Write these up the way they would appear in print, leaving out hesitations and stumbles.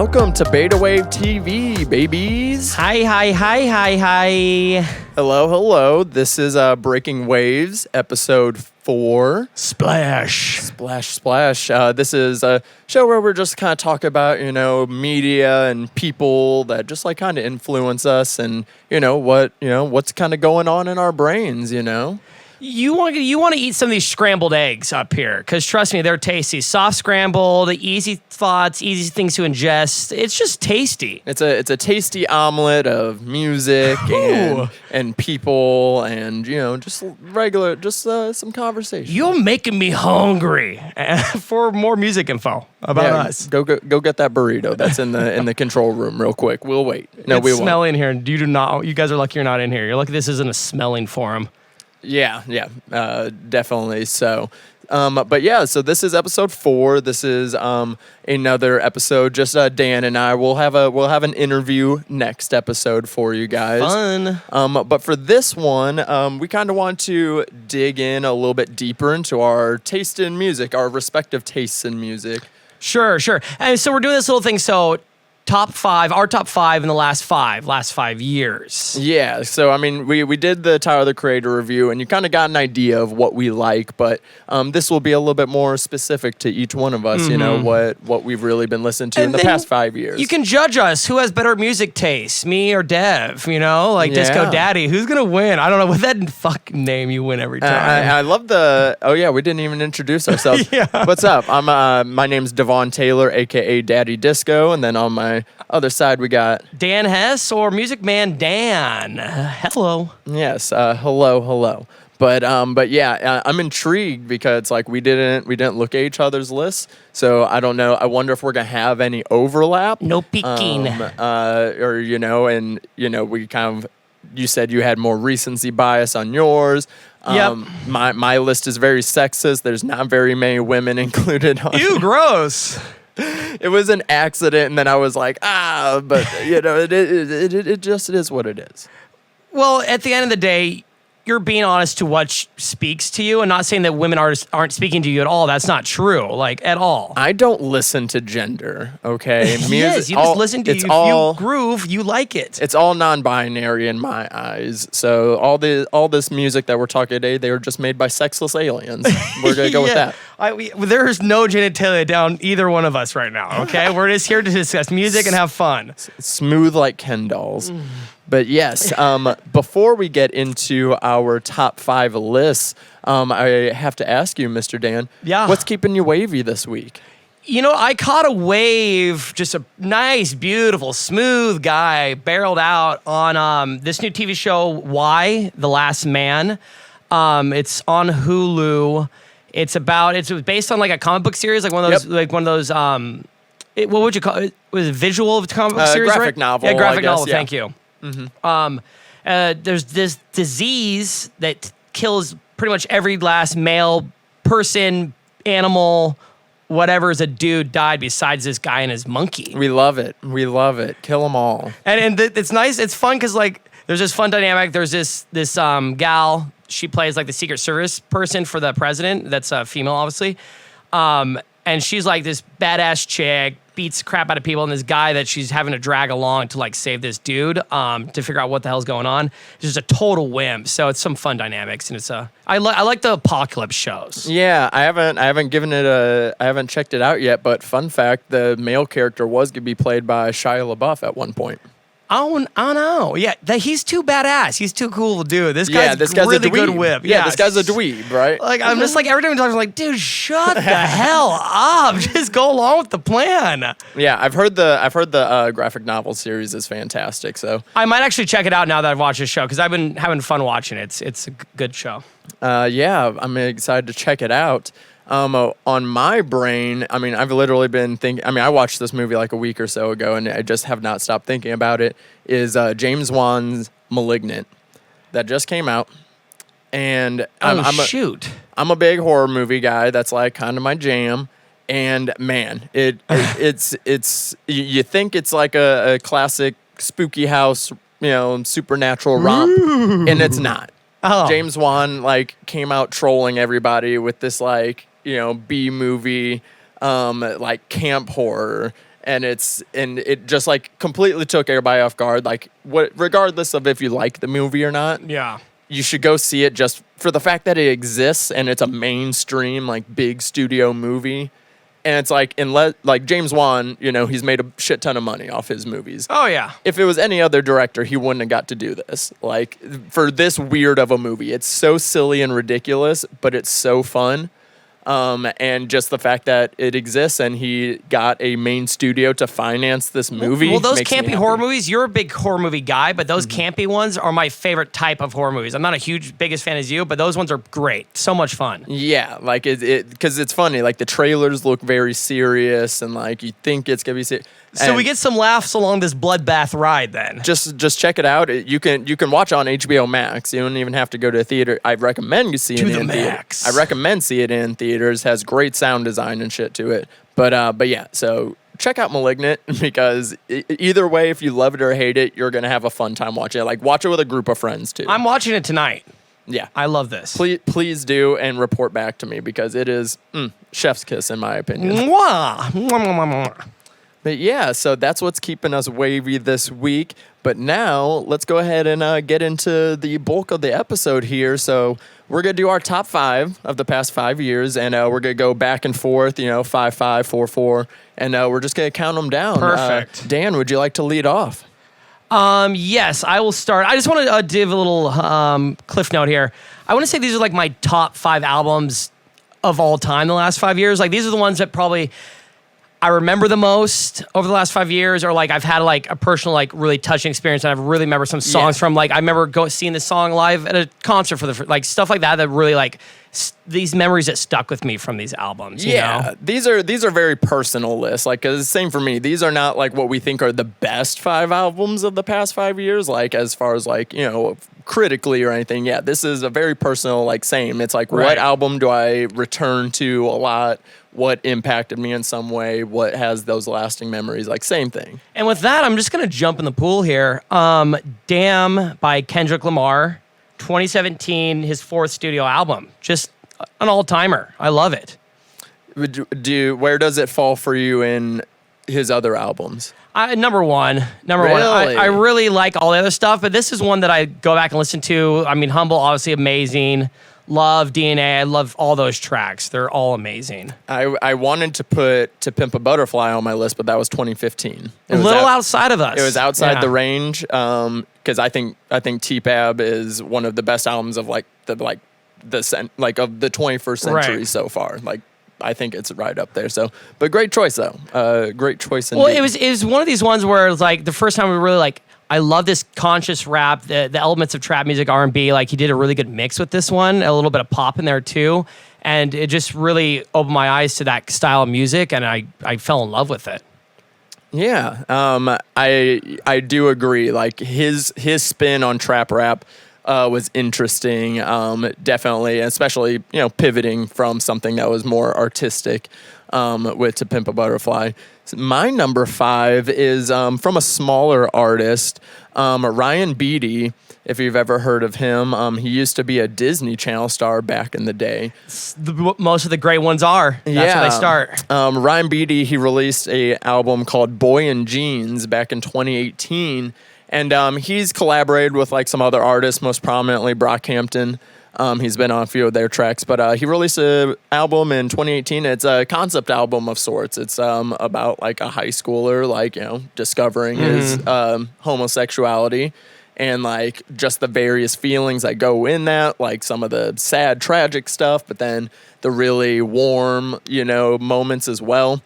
Welcome to BetaWave TV, babies. Hi. Hello. This is Breaking Waves, episode 4. Splash. This is a show where we're just kind of talk about, media and people that just like kind of influence us, and what's kind of going on in our brains, You want to eat some of these scrambled eggs up here, because trust me, they're tasty. Soft scrambled, easy thoughts, easy things to ingest. It's just tasty. It's a tasty omelet of music and people and just some conversation. You're making me hungry for more music info about us. Go get that burrito that's in the control room real quick. We'll wait. No, we won't. Smelling here. You guys are lucky you're not in here. You're lucky this isn't a smelling forum. Yeah, definitely so. So this is episode 4. This is another episode. Just Dan and I will have an interview next episode for you guys. Fun. But for this one, we kind of want to dig in a little bit deeper into our taste in music, our respective tastes in music. Sure. And so we're doing this little thing. So our top 5 in the last 5 years. Yeah, so I mean, we did the Tyler the Creator review, and you kind of got an idea of what we like, but this will be a little bit more specific to each one of us, what we've really been listening to in the past 5 years. You can judge us. Who has better music taste, me or Dev, Disco Daddy. Who's going to win? I don't know. With that fucking name, you win every time. I love we didn't even introduce ourselves. Yeah. What's up? My name's DeVaughn Taylor, a.k.a. Daddy Disco, and then on my other side, we got Dan Hess or Music Man Dan. Hello. Yes. Hello. But I'm intrigued because we didn't look at each other's lists, so I don't know. I wonder if we're gonna have any overlap. No peeking. We kind of. You said you had more recency bias on yours. Yep. My list is very sexist. There's not very many women included on. Ew, gross. It was an accident, and then I was like, but it just is what it is. Well, at the end of the day, you're being honest to what speaks to you, and not saying that women artists aren't speaking to you at all. That's not true, at all. I don't listen to gender, okay? Yes, you just listen to you. If you groove, you like it. It's all non-binary in my eyes. So all this music that we're talking today, they were just made by sexless aliens. We're gonna go with that. There's no genitalia down either one of us right now, okay? We're just here to discuss music and have fun. Smooth like Ken dolls. But yes, before we get into our top 5 lists, I have to ask you, Mr. Dan, what's keeping you wavy this week? I caught a wave, just a nice, beautiful, smooth guy barreled out on this new TV show, Why? The Last Man. It's on Hulu. It's based on a comic book series, one of those, what would you call it? Was it visual comic book series, graphic novel. Yeah, graphic novel, yeah. Thank you. Mm-hmm. There's this disease that kills pretty much every last male person, animal, whatever is a dude died besides this guy and his monkey. We love it. Kill them all. And it's nice. It's fun because there's this fun dynamic. There's this gal. She plays the Secret Service person for the president. That's a female, obviously. And she's this badass chick, beats crap out of people, and this guy that she's having to drag along to save this dude to figure out what the hell's going on. It's just a total wimp. So it's some fun dynamics, and I like the apocalypse shows. Yeah, I haven't checked it out yet. But fun fact, the male character was gonna be played by Shia LaBeouf at one point. Oh no! Yeah, he's too badass. He's too cool to do. This guy's really a good whip. Yeah, this guy's a dweeb, right? I'm just every time he talks, I'm dude, shut the hell up. Just go along with the plan. Yeah, I've heard the graphic novel series is fantastic. So I might actually check it out now that I've watched this show because I've been having fun watching it. It's a good show. I'm excited to check it out. On my brain, I've literally been thinking, I watched this movie a week or so ago, and I just have not stopped thinking about it, is James Wan's Malignant that just came out. And I'm a big horror movie guy. That's kind of my jam. And man, it's you think it's a classic spooky house, supernatural romp, and it's not. Oh. James Wan came out trolling everybody with this B movie, camp horror, and it just like completely took everybody off guard. Like regardless of if you like the movie or not, Yeah. you should go see it just for the fact that it exists and it's a mainstream like big studio movie. And it's like, like James Wan, he's made a shit ton of money off his movies. Oh, yeah. If it was any other director, he wouldn't have got to do this. Like, for this weird of a movie, it's so silly and ridiculous, but it's so fun. And just the fact that it exists and he got a main studio to finance this movie. Well, those makes me campy happy. horror movies, you're a big horror movie guy, but those campy ones are my favorite type of horror movies. I'm not biggest fan as you, but those ones are great. So much fun. Yeah, like because it's funny. Like the trailers look very serious, and like you think it's gonna be serious. So we get some laughs along this bloodbath ride then. Just check it out. You can watch it on HBO Max. You don't even have to go to a theater. I recommend you see it in Max. I recommend see it in theaters. Has great sound design and shit to it. But yeah, so check out Malignant because either way, if you love it or hate it, you're gonna have a fun time watching it. Like watch it with a group of friends too. I'm watching it tonight. Yeah, I love this. Please do and report back to me because it is chef's kiss in my opinion. Mwah. Mwah, mwah, mwah, mwah. But yeah, so that's what's keeping us wavy this week. But now let's go ahead and get into the bulk of the episode here. So we're going to do our top 5 of the past 5 years, and we're going to go back and forth, 5-5, 4-4, and we're just going to count them down. Perfect. Dan, would you like to lead off? Yes, I will start. I just want to give a little cliff note here. I want to say these are like my top 5 albums of all time the last 5 years. Like these are the ones that probably I remember the most over the last 5 years, or like I've had like a personal like really touching experience, and I really remember some songs from like I remember seeing this song live at a concert for like stuff like that really like these memories that stuck with me from these albums. You know? these are very personal lists. Like, 'cause it's the same for me. These are not like what we think are the best 5 albums of the past 5 years. Like as far as like critically or anything. Yeah, this is a very personal like same. It's like what album do I return to a lot? What impacted me in some way? What has those lasting memories? Like same thing. And with that, I'm just gonna jump in the pool here. Damn by Kendrick Lamar, 2017, his 4th studio album. Just an all-timer. I love it. Where does it fall for you in his other albums? Number one. I really like all the other stuff, but this is one that I go back and listen to. I mean, Humble, obviously amazing. Love DNA. I love all those tracks. They're all amazing. I wanted to put To Pimp a Butterfly on my list, but that was 2015. A little outside of us. It was outside the range because I think T-Pab is one of the best albums of like of the 21st century so far. Like I think it's right up there. So, but great choice though. Great choice indeed. Well, it was one of these ones where it's like the first time we really like. I love this conscious rap, the elements of trap music, R&B. Like he did a really good mix with this one, a little bit of pop in there too, and it just really opened my eyes to that style of music, and I fell in love with it. Yeah, I do agree. Like his spin on trap rap was interesting, definitely, especially pivoting from something that was more artistic with To Pimp a Butterfly. My number 5 is from a smaller artist, Ryan Beatty. If you've ever heard of him, he used to be a Disney Channel star back in the day. Most of the great ones are. That's where they start. Ryan Beatty, he released a album called Boy in Jeans back in 2018. And he's collaborated with like some other artists, most prominently Brockhampton. He's been on a few of their tracks, but he released an album in 2018. It's a concept album of sorts. It's about like a high schooler, like discovering his homosexuality and like just the various feelings that go in that, like some of the sad, tragic stuff, but then the really warm, moments as well.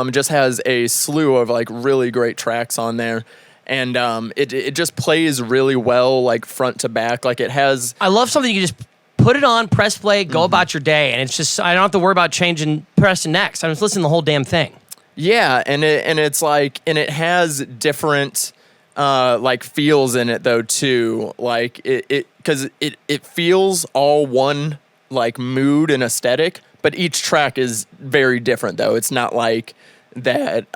Just has a slew of like really great tracks on there. And it just plays really well, like front to back. Like it has. I love something you just put it on, press play, go about your day, and it's just I don't have to worry about changing, pressing next. I'm just listening to the whole damn thing. Yeah, and it's like it has different like feels in it though too. Like because it feels all one like mood and aesthetic, but each track is very different though. It's not like that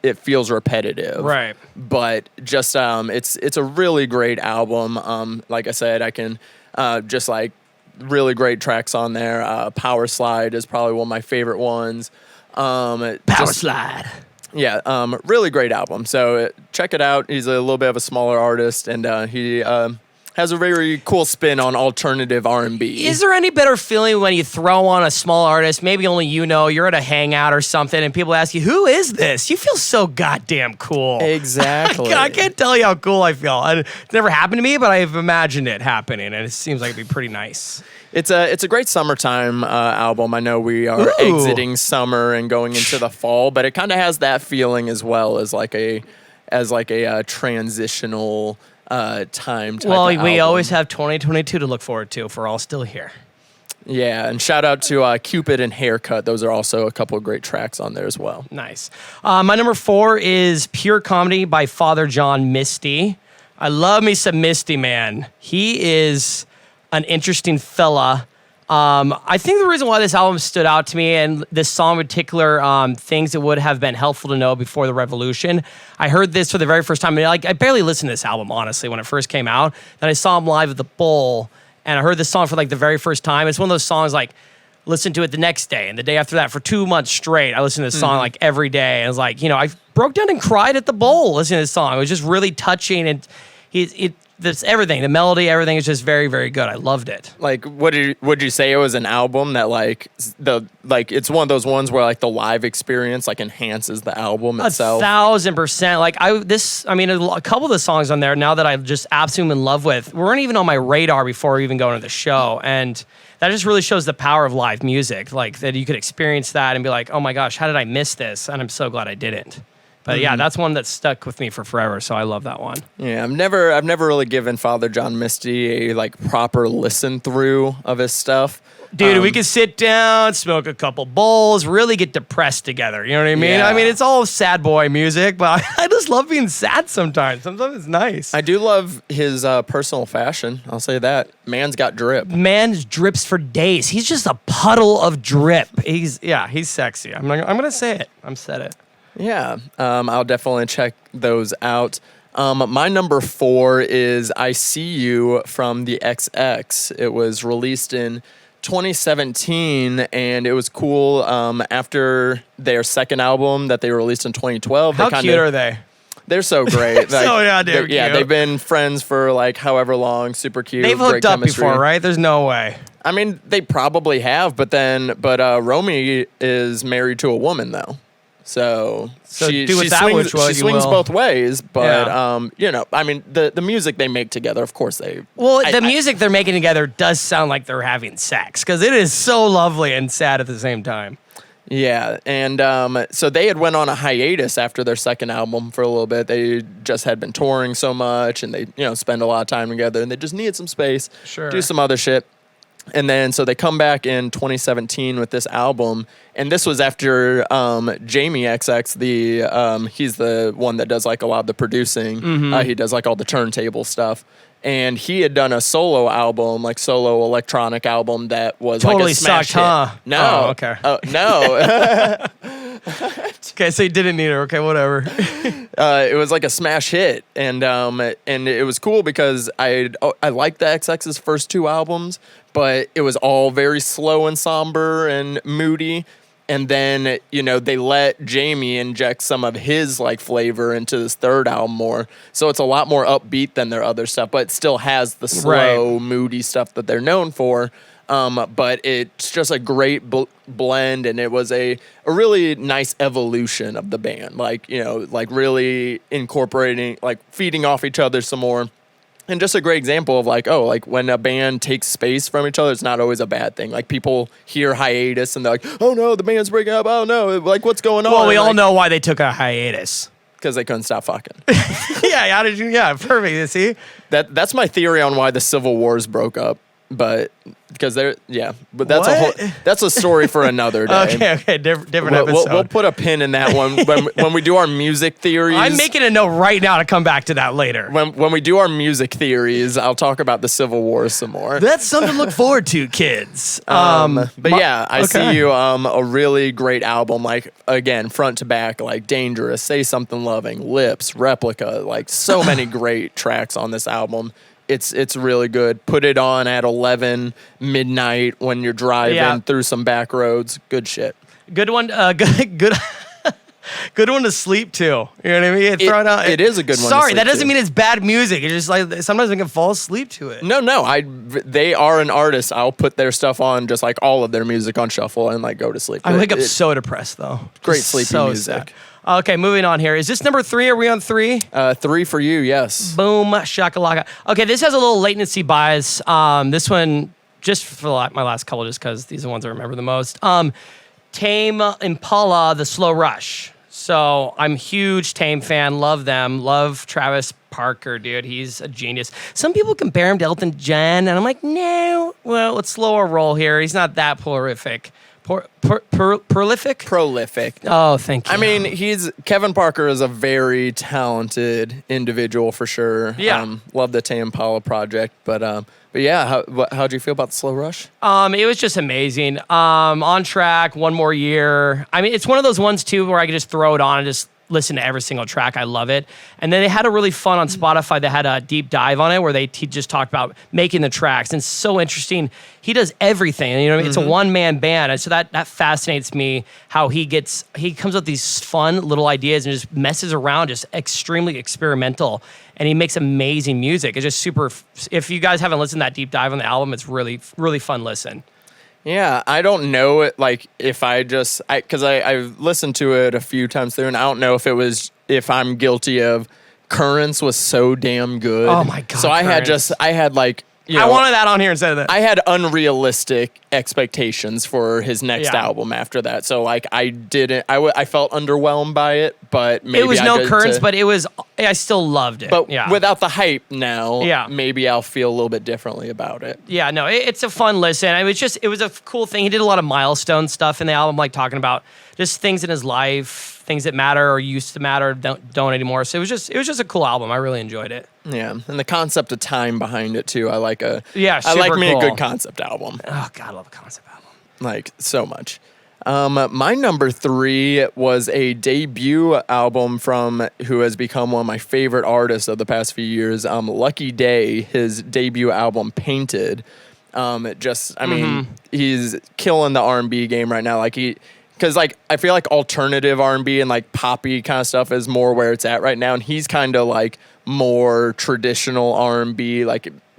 it feels repetitive, right? But just it's a really great album. Like I said, I can just like really great tracks on there. Power Slide is probably one of my favorite ones. Power Slide. Really great album. So check it out. He's a little bit of a smaller artist, and he has a very cool spin on alternative R&B. Is there any better feeling when you throw on a small artist, maybe only you know, you're at a hangout or something, and people ask you, who is this? You feel so goddamn cool. Exactly. I can't tell you how cool I feel. It's never happened to me, but I've imagined it happening, and it seems like it'd be pretty nice. It's a great summertime album. I know we are exiting summer and going into the fall, but it kind of has that feeling as well as like a transitional time type Well, of we album. always have 2022 to look forward to if we're all still here. Yeah, and shout out to Cupid and Haircut. Those are also a couple of great tracks on there as well. Nice. My number 4 is Pure Comedy by Father John Misty. I love me some Misty, man. He is an interesting fella. I think the reason why this album stood out to me, and this song in particular, things that would have been helpful to know before the revolution. I heard this for the very first time. I barely listened to this album, honestly, when it first came out. Then I saw him live at the Bowl, and I heard this song for like the very first time. It's one of those songs like, listen to it the next day and the day after that for 2 months straight. I listened to this song like every day. And it was like, I broke down and cried at the Bowl listening to this song. It was just really touching, and that's everything. The melody, everything is just very, very good. I loved it. Like, would you say it was an album that it's one of those ones where like the live experience like enhances the album itself? 1,000%. Like a couple of the songs on there now that I'm just absolutely in love with weren't even on my radar before even going to the show, and that just really shows the power of live music. Like that you could experience that and be like, oh my gosh, how did I miss this? And I'm so glad I didn't. But yeah, that's one that stuck with me for forever, so I love that one. Yeah, I've never really given Father John Misty a like proper listen through of his stuff. Dude, we could sit down, smoke a couple bowls, really get depressed together. You know what I mean? Yeah. I mean, it's all sad boy music, but I just love being sad sometimes. Sometimes it's nice. I do love his personal fashion. I'll say that. Man's got drip. Man drips for days. He's just a puddle of drip. He's sexy. I'm gonna say it. I'm said it. Yeah, I'll definitely check those out. My number 4 is I See You from the XX. It was released in 2017, and it was cool. After their second album that they released in 2012. How cute are they? They're so great. So goddamn cute. Yeah, they've been friends for like however long. Super cute. They've hooked great up chemistry. before, right? There's no way. I mean, they probably have, but Romy is married to a woman though. So she swings both ways, but I mean the music they make together, of course the music they're making together does sound like they're having sex because it is so lovely and sad at the same time. Yeah, and so they had went on a hiatus after their second album for a little bit. They just had been touring so much, and they spend a lot of time together, and they just needed some space, do some other shit. And then, so they come back in 2017 with this album, and this was after Jamie XX, he's the one that does like a lot of the producing. He does like all the turntable stuff, and he had done a solo album, like solo electronic album that was totally like a smash sucked, huh? hit. No, okay. No. Okay, so you didn't need her. Okay, whatever. It was like a smash hit, and it was cool because I liked the XX's first 2 albums, but it was all very slow and somber and moody. And then, they let Jamie inject some of his like flavor into this third album more. So it's a lot more upbeat than their other stuff, but it still has the slow, moody stuff that they're known for. But it's just a great blend, and it was a really nice evolution of the band. Like, like really incorporating, like feeding off each other some more. And just a great example of like when a band takes space from each other, it's not always a bad thing. Like people hear hiatus and they're like, oh no, the band's breaking up. Oh no, like what's going on? Well, we all know why they took a hiatus. Because they couldn't stop fucking. Yeah, how did you? Yeah, perfect. You see, that's my theory on why the Civil Wars broke up. But because but that's a story for another day. Okay, different episode. We'll put a pin in that one when we do our music theories. I'm making a note right now to come back to that later. When we do our music theories, I'll talk about the Civil War some more. That's something to look forward to, kids. I See You, a really great album. Like again, front to back, like Dangerous, Say Something Loving, Lips, Replica, like so many great tracks on this album. It's really good. Put it on at 11 midnight when you're driving through some back roads. Good shit. Good one. Good. Good one to sleep to. You know what I mean? It is a good one to Sorry, sleep that doesn't to. mean it's bad music. It's just like sometimes I can fall asleep to it. No, they are an artist. I'll put their stuff on, just like all of their music on shuffle, and like go to sleep. I wake up so depressed though. Great Just sleepy so music. sad. Okay, moving on here. Is this number 3? Are we on 3? 3 for you, yes. Boom, shakalaka. Okay, this has a little latency bias. This one, just for my last couple, just because these are the ones I remember the most. Tame, Impala, The Slow Rush. So I'm huge Tame fan. Love them. Love Travis Parker, dude. He's a genius. Some people compare him to Elton John, and I'm like, no. Well, let's slow our roll here. He's not that prolific. Prolific? Prolific. Oh, thank you. I mean, Kevin Parker is a very talented individual for sure. Yeah. Love the Tame Impala project, but yeah, how'd you feel about The Slow Rush? It was just amazing. On track, one more year. I mean, it's one of those ones too where I could just throw it on and just listen to every single track. I love it. And then they had a really fun on Spotify. They had a deep dive on it where he just talked about making the tracks. And it's so interesting. He does everything. You know what I mean? It's a one-man band. And so that fascinates me how he comes up with these fun little ideas and just messes around, just extremely experimental. And he makes amazing music. It's just super. If you guys haven't listened to that deep dive on the album, it's really, really fun listen. Yeah, I don't know it, like if because I've listened to it a few times through, and I don't know if I'm guilty of Currents was so damn good. Oh my God. So I had like, you know, I wanted that on here instead of that. I had unrealistic expectations for his next Yeah. album after that. So like I felt underwhelmed by it, but maybe it was no Currents, but I still loved it. But yeah. without the hype now, Yeah. maybe I'll feel a little bit differently about it. Yeah, no, it's a fun listen. I mean, it was a cool thing. He did a lot of milestone stuff in the album, like talking about just things in his life, things that matter or used to matter, don't anymore. So it was just a cool album. I really enjoyed it. Yeah, and the concept of time behind it too. I like super me cool. a good concept album. Oh God, I love a concept album. Like so much. My number 3 was a debut album from who has become one of my favorite artists of the past few years. Lucky Day, his debut album, Painted. He's killing the R&B game right now. Because I feel like alternative R&B and like poppy kind of stuff is more where it's at right now, and he's kind of like more traditional R&B,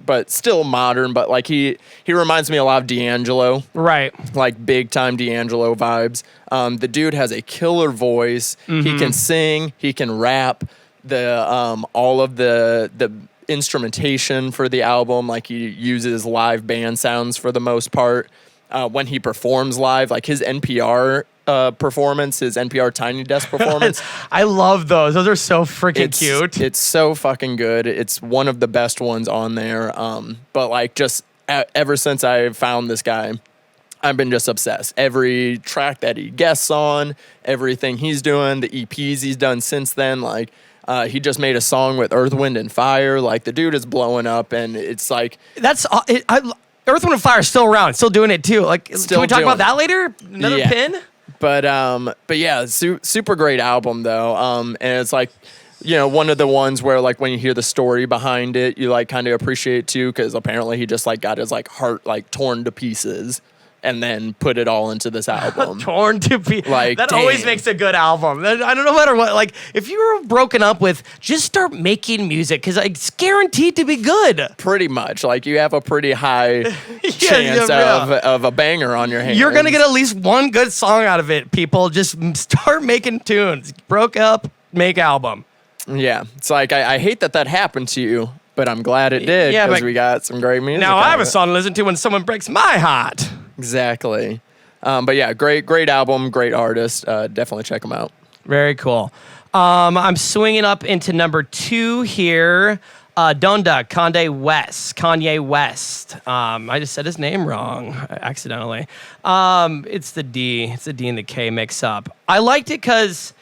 but still modern. But like he reminds me a lot of D'Angelo, right? Like big time D'Angelo vibes. The dude has a killer voice. He can sing. He can rap. All of the instrumentation for the album, like he uses live band sounds for the most part. When he performs live, like his NPR performance, his NPR Tiny Desk performance. I love those. Those are so freaking cute. It's so fucking good. It's one of the best ones on there. But like just ever since I found this guy, I've been just obsessed. Every track that he guests on, everything he's doing, the EPs he's done since then, like he just made a song with Earth, Wind, and Fire. Like the dude is blowing up, and it's like Earth, Wind, and Fire is still around, still doing it too. Like, Still can we talk doing about that later? Another Yeah. pin? But yeah, super great album though. And it's like, you know, one of the ones where like when you hear the story behind it, you like kind of appreciate it too, because apparently he just like got his like heart like torn to pieces and then put it all into this album. Torn to pieces. Like, that damn. always makes a good album. I don't know, no matter what. Like, if you were broken up with, just start making music because it's guaranteed to be good. Pretty much, like you have a pretty high chance of a banger on your hands. You're gonna get at least one good song out of it. People just start making tunes. Broke up, make album. Yeah, it's like I hate that happened to you, but I'm glad it did Yeah, because but we got some great music. Now out I have of a it. song to listen to when someone breaks my heart. Exactly. But yeah, great album, great artist. Definitely check him out. Very cool. I'm swinging up into number 2 here. Donda, Kanye West. I just said his name wrong accidentally. It's the D. It's the D and the K mix up. I liked it because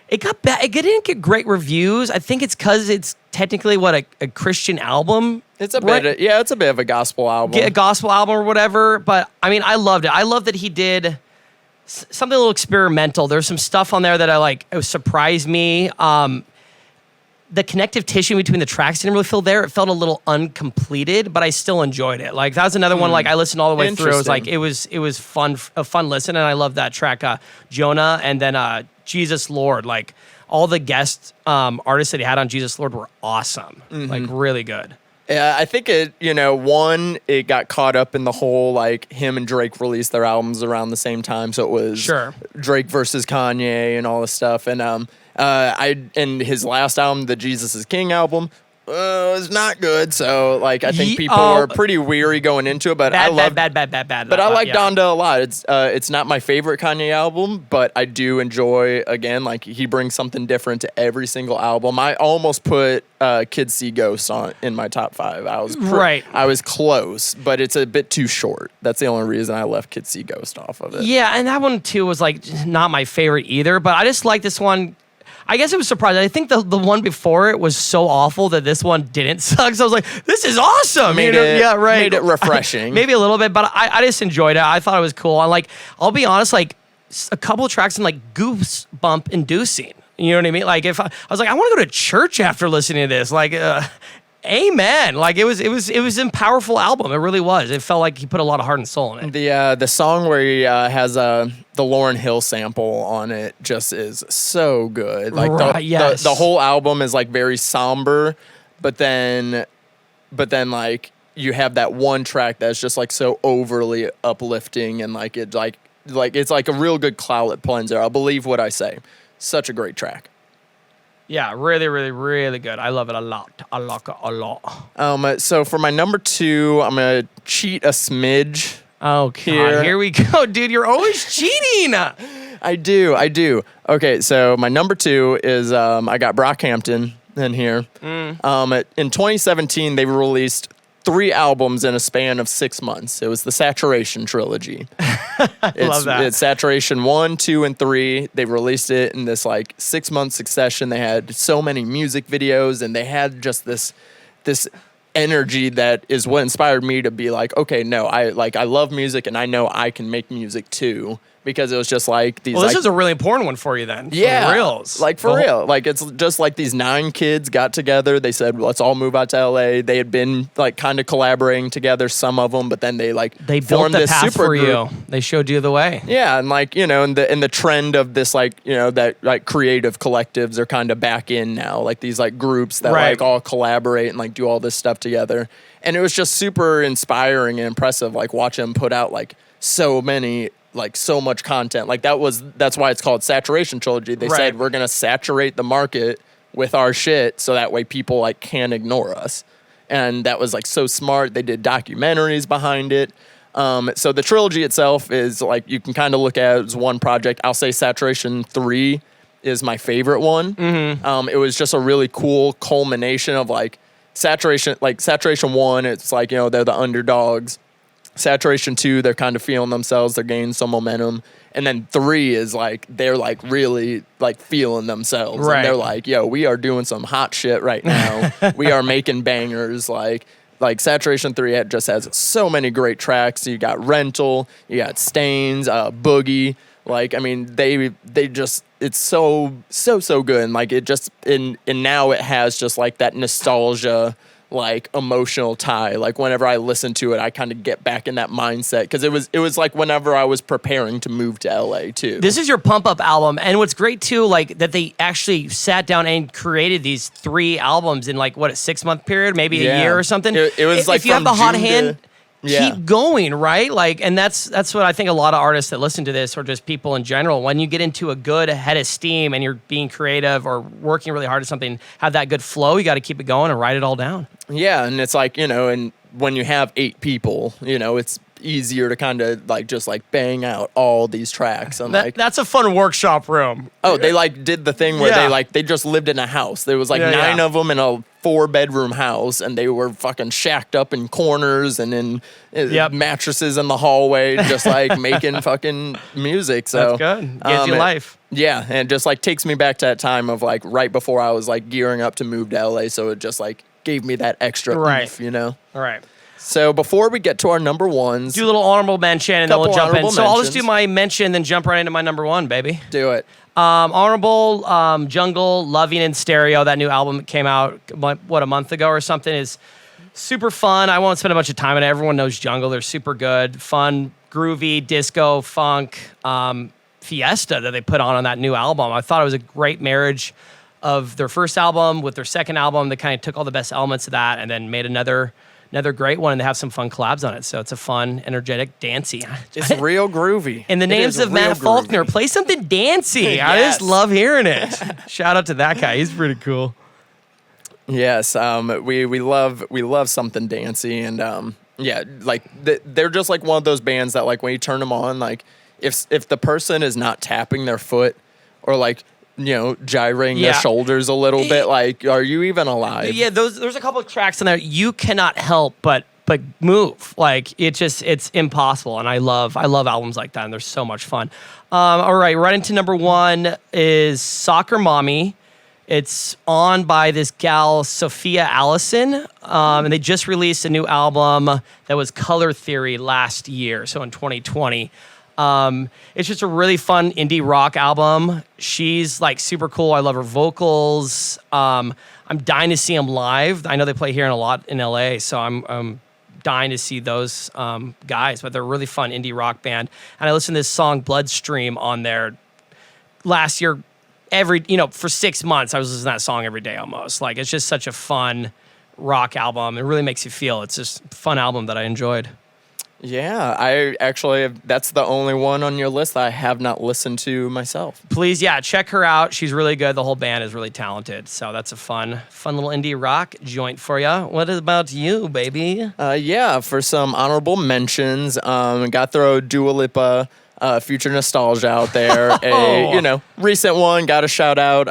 it got bad. It didn't get great reviews. I think it's because it's technically a Christian album. It's a bit of a gospel album. A gospel album or whatever. But I mean, I loved it. I love that he did something a little experimental. There's some stuff on there that it surprised me. The connective tissue between the tracks didn't really feel there. It felt a little uncompleted, but I still enjoyed it. Like that was another one. Like I listened all the way through. It was like it was a fun listen, and I love that track, Jonah, and then Jesus Lord. Like all the guest artists that he had on Jesus Lord were awesome. Like really good. Yeah, I think it, one, it got caught up in the whole, like, him and Drake released their albums around the same time. So it was Drake versus Kanye and all this stuff. And and his last album, the Jesus is King album, was not good. So, like, I think people were pretty weary going into it. But bad. But I like Donda a lot. It's not my favorite Kanye album, but I do enjoy, again, like, he brings something different to every single album. I almost put Kids See Ghosts in my top 5. I was close, but it's a bit too short. That's the only reason I left Kids See Ghost off of it. Yeah, and that one, too, was, like, not my favorite either. But I just like this one. I guess it was surprising. I think the one before it was so awful that this one didn't suck. So I was like, this is awesome. Made it refreshing. Maybe a little bit, but I just enjoyed it. I thought it was cool. And like, I'll be honest, like a couple of tracks and like goosebump inducing. You know what I mean? Like if I was like, I want to go to church after listening to this. Like, amen. Like it was a powerful album. It really was. It felt like he put a lot of heart and soul in it. The song where he has the Lauryn Hill sample on it just is so good. Like the whole album is like very somber, but then like you have that one track that's just like so overly uplifting and like it like it's like a real good cloudlet cleanser. I'll believe what I say. Such a great track. Yeah, really, really, really good. I love it a lot. I like it a lot. So for my number 2, I'm going to cheat a smidge. Oh, God. Here we go. Dude, you're always cheating. I do. Okay, so my number 2 is I got Brockhampton in here. In 2017, they released 3 albums in a span of 6 months. It was the Saturation Trilogy. Love that. It's Saturation 1, 2, and 3. They released it in this like 6-month succession. They had so many music videos, and they had just this energy that is what inspired me to be like, okay, no, I love music, and I know I can make music too. Because it was just like these. Well, this is a really important one for you then. Yeah, for reals. Like for real. Like it's just like these 9 kids got together. They said, let's all move out to LA. They had been like kind of collaborating together, some of them, but then they built formed the this path super for group. you. They showed you the way. Yeah, and like in the trend of this like that like creative collectives are kind of back in now. Like these like groups that like all collaborate and like do all this stuff together. And it was just super inspiring and impressive. Like watch them put out like so much content. Like that's why it's called Saturation Trilogy. They said we're gonna saturate the market with our shit so that way people like can't ignore us. And that was like so smart. They did documentaries behind it. So the trilogy itself is like you can kind of look at it as one project. I'll say Saturation 3 is my favorite one. It was just a really cool culmination of like Saturation 1, it's like, they're the underdogs. Saturation 2, they're kind of feeling themselves. They're gaining some momentum. And then 3 is like, they're like really like feeling themselves. Right. And they're like, yo, we are doing some hot shit right now. We are making bangers. Like Saturation 3 just has so many great tracks. You got Rental, you got Stains, Boogie. Like, I mean, they just, it's so good. And like, it just, and now it has just like that nostalgia, like emotional tie. Like whenever I listen to it, I kind of get back in that mindset. Cause it was like whenever I was preparing to move to LA too. This is your pump up album. And what's great too, like that they actually sat down and created these 3 albums in like, what, a 6-month period, maybe a year or something. It was like, if you have the hot hand, keep going, right? Like, and that's what I think a lot of artists that listen to this, or just people in general, when you get into a good head of steam and you're being creative or working really hard at something, have that good flow, you got to keep it going and write it all down. Yeah, and it's like, and when you have 8 people, it's easier to kind of like just like bang out all these tracks. And that's a fun workshop room. Oh, they like did the thing where they just lived in a house. There was like 9 of them in a 4-bedroom house, and they were fucking shacked up in corners and in mattresses in the hallway, just like making fucking music. So that's good. Gives you life. Yeah, and it just like takes me back to that time of like right before I was like gearing up to move to LA. So it just like gave me that extra oomph, All right. So before we get to our number ones, do a little honorable mention, and then we'll jump in. So I'll just do my mention, then jump right into my number 1, baby. Do it. Honorable Jungle, Loving in Stereo, that new album that came out, a month ago or something, is super fun. I won't spend a bunch of time on it. Everyone knows Jungle. They're super good, fun, groovy, disco, funk, fiesta that they put on that new album. I thought it was a great marriage of their first album with their second album. They kind of took all the best elements of that and then made another great one, and they have some fun collabs on it. So it's a fun, energetic, dancey. It's real groovy. In the names of Matt Faulkner, play something dancey. Yes. I just love hearing it. Shout out to that guy. He's pretty cool. Yes, we love something dancey, and yeah, like they're just like one of those bands that like when you turn them on, like if the person is not tapping their foot or like gyrating their shoulders a little bit, like are you even alive? Yeah, there's a couple of tracks in there you cannot help but move. Like it's impossible, and I love albums like that, and they're so much fun. All right into number 1 is Soccer Mommy. It's on by this gal, Sophia Allison, and they just released a new album that was Color Theory last year, so in 2020. It's just a really fun indie rock album. She's like super cool. I love her vocals. I'm dying to see them live. I know they play here a lot in LA, so I'm dying to see those guys, but they're a really fun indie rock band. And I listened to this song Bloodstream on there last year. For 6 months, I was listening to that song every day almost. Like, it's just such a fun rock album. It really makes you feel. It's just a fun album that I enjoyed. Yeah, I actually, that's the only one on your list that I have not listened to myself. Please, check her out. She's really good. The whole band is really talented. So that's a fun little indie rock joint for you. What about you, baby? For some honorable mentions, got to throw Dua Lipa, future nostalgia out there. A recent one, got a shout out.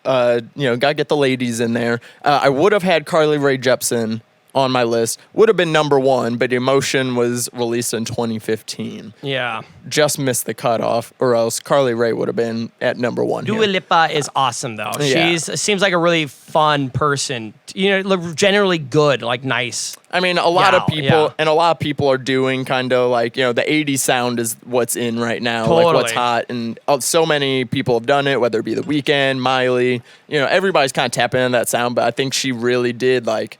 Got to get the ladies in there. I would have had Rae Jepsen on my list. Would have been number 1, but Emotion was released in 2015. Yeah. Just missed the cutoff, or else Rae would have been at number 1. Dua Lipa is awesome, though. Yeah. She seems like a really fun person. Generally good, like nice. I mean, a lot of people are doing kind of like, the 80s sound is what's in right now, totally. like what's hot. And so many people have done it, whether it be The Weeknd, Miley, everybody's kind of tapping into that sound. But I think she really did like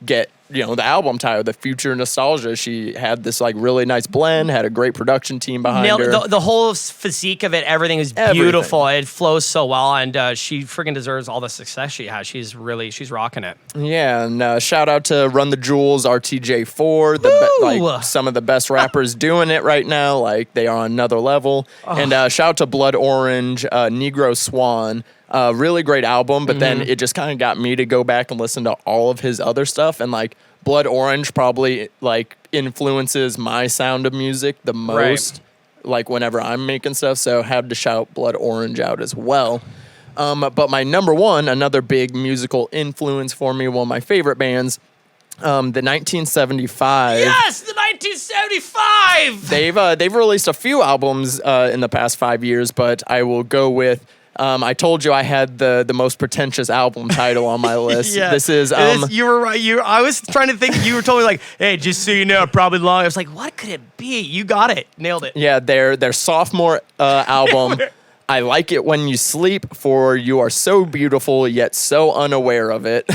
get the album title, the future nostalgia. She had this like really nice blend, had a great production team behind her. The whole physique of it, everything is beautiful. It flows so well, and she freaking deserves all the success she has. She's rocking it. Yeah, and shout out to Run the Jewels, RTJ4, some of the best rappers doing it right now. Like they are on another level. Oh. And shout out to Blood Orange, Negro Swan. Really great album, but then it just kind of got me to go back and listen to all of his other stuff. And like Blood Orange probably like influences my sound of music the most, like whenever I'm making stuff. So had to shout Blood Orange out as well. But my number 1, another big musical influence for me, one of my favorite bands, the 1975. Yes, the 1975. They've released a few albums in the past 5 years, but I will go with. I told you I had the most pretentious album title on my list. Yeah. This is you were right. I was trying to think. You were totally like, hey, just so you know, probably long. I was like, what could it be? You got it, nailed it. Yeah, their sophomore album. I Like It When You Sleep, for you are so beautiful yet so unaware of it.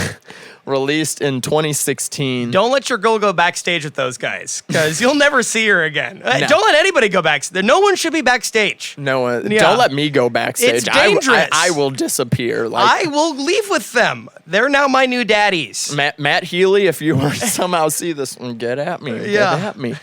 Released in 2016. Don't let your girl go backstage with those guys, because you'll never see her again. No. Don't let anybody go backstage. No one should be backstage. No one. Yeah. Don't let me go backstage. It's dangerous. I will disappear. I will leave with them. They're now my new daddies. Matt Healy, if you were somehow see this, get at me. Get at me.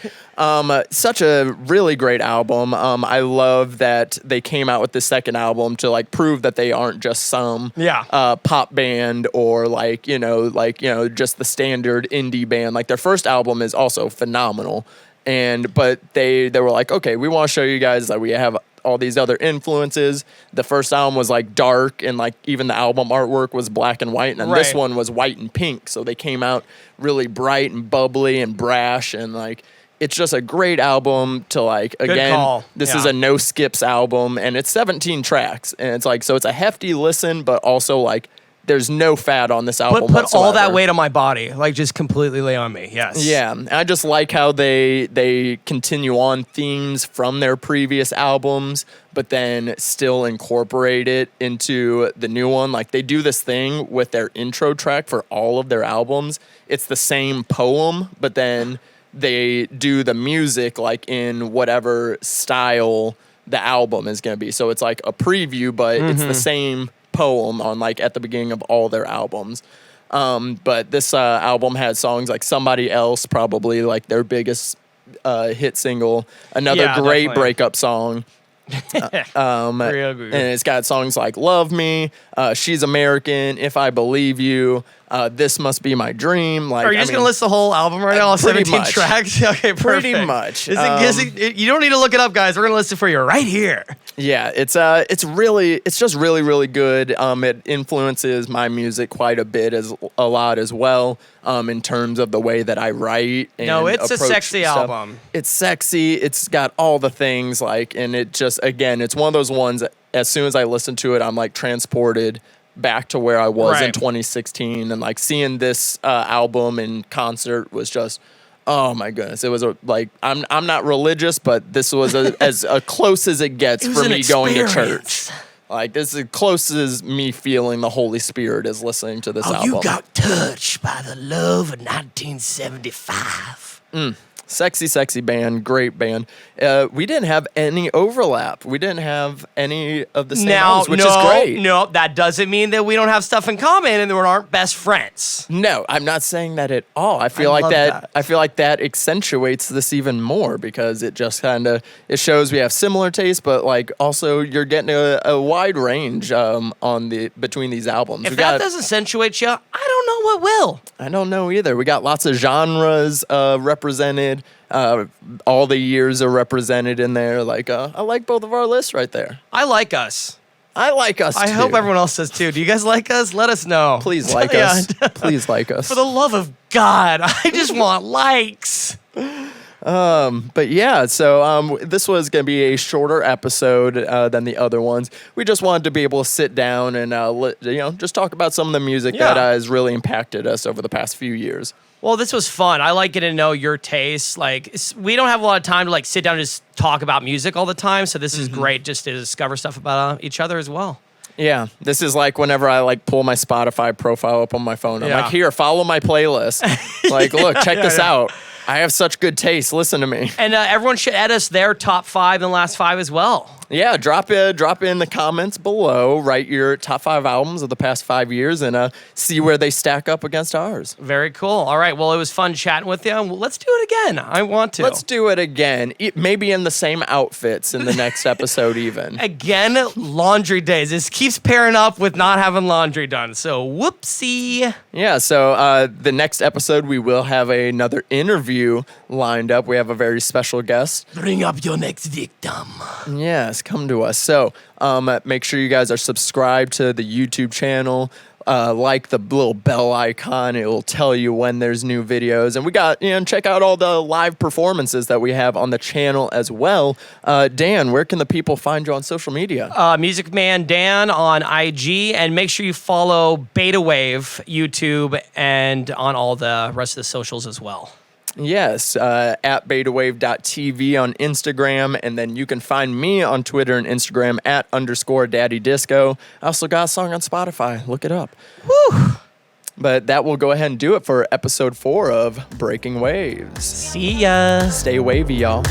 Such a really great album. I love that they came out with the second album to like prove that they aren't just some pop band or just the standard indie band. Like their first album is also phenomenal, but they were like, okay, we want to show you guys that we have all these other influences. The first album was like dark, and like even the album artwork was black and white, and this one was white and pink. So they came out really bright and bubbly and brash, and like it's just a great album to like. Again, this is a no skips album, and it's 17 tracks, and it's like, so it's a hefty listen, but also like there's no fat on this album. Put all that weight on my body, like just completely lay on me. Yes. Yeah, and I just like how they continue on themes from their previous albums, but then still incorporate it into the new one. Like they do this thing with their intro track for all of their albums. It's the same poem, but then they do the music like in whatever style the album is going to be. So it's like a preview, but it's the same poem on like at the beginning of all their albums. But this album had songs like Somebody Else, probably like their biggest hit single, another great definitely. breakup song. And it's got songs like Love Me, She's American, If I Believe You, This Must Be My Dream. Like, Are you just going to list the whole album right now? All pretty 17 much. tracks? Okay, perfect. Pretty much. You don't need to look it up, guys. We're going to list it for you right here. Yeah, it's just really, really good. It influences my music quite a bit a lot as well. In terms of the way that I write. And No, it's a approach sexy stuff. album. It's sexy. It's got all the things like, and it just, again, it's one of those ones that as soon as I listen to it, I'm like transported back to where I was in 2016, and like seeing this album in concert was just, oh my goodness! It was like I'm not religious, but this was as close as it gets for me going to church. Like, this is as close as me feeling the Holy Spirit is listening to this album. You got touched by the love of 1975. Sexy, sexy band. Great band. We didn't have any overlap. We didn't have any of the same albums, which is great. No, that doesn't mean that we don't have stuff in common and that we aren't best friends. No, I'm not saying that at all. I feel like that. I feel like that accentuates this even more because it just kind of it shows we have similar tastes, but like also you're getting a wide range between these albums. If that doesn't accentuate you, I don't know what will. I don't know either. We got lots of genres represented. All the years are represented in there. Like I like both of our lists right there. I like us. I like us. I too. hope everyone else does too. Do you guys like us? Let us know. Please like us. Please like us. For the love of God, I just want likes. But yeah, so this was going to be a shorter episode than the other ones. We just wanted to be able to sit down and just talk about some of the music that has really impacted us over the past few years. Well, this was fun. I like getting to know your tastes. Like, we don't have a lot of time to like sit down and just talk about music all the time. So this is great just to discover stuff about each other as well. Yeah, this is like whenever I like pull my Spotify profile up on my phone. I'm like, here, follow my playlist. Like, look, check this out. I have such good taste. Listen to me. And everyone should add us their top 5 and last 5 as well. Yeah, drop in the comments below. Write your top 5 albums of the past 5 years and see where they stack up against ours. Very cool. All right. Well, it was fun chatting with you. Let's do it again. I want to. Let's do it again. Maybe in the same outfits in the next episode even. Again, laundry days. This keeps pairing up with not having laundry done. So, whoopsie. Yeah, so the next episode we will have another interview lined up. We have a very special guest. Bring up your next victim. Yes, come to us. So make sure you guys are subscribed to the YouTube channel. Like the little bell icon. It will tell you when there's new videos. And we got, check out all the live performances that we have on the channel as well. Dan, where can the people find you on social media? Music Man Dan on IG. And make sure you follow BetaWave YouTube and on all the rest of the socials as well. Yes, at betawave.tv on Instagram, and then you can find me on Twitter and Instagram at _daddydisco. I also got a song on Spotify. Look it up. Woo! But that will go ahead and do it for episode 4 of Breaking Waves. See ya. Stay wavy, y'all.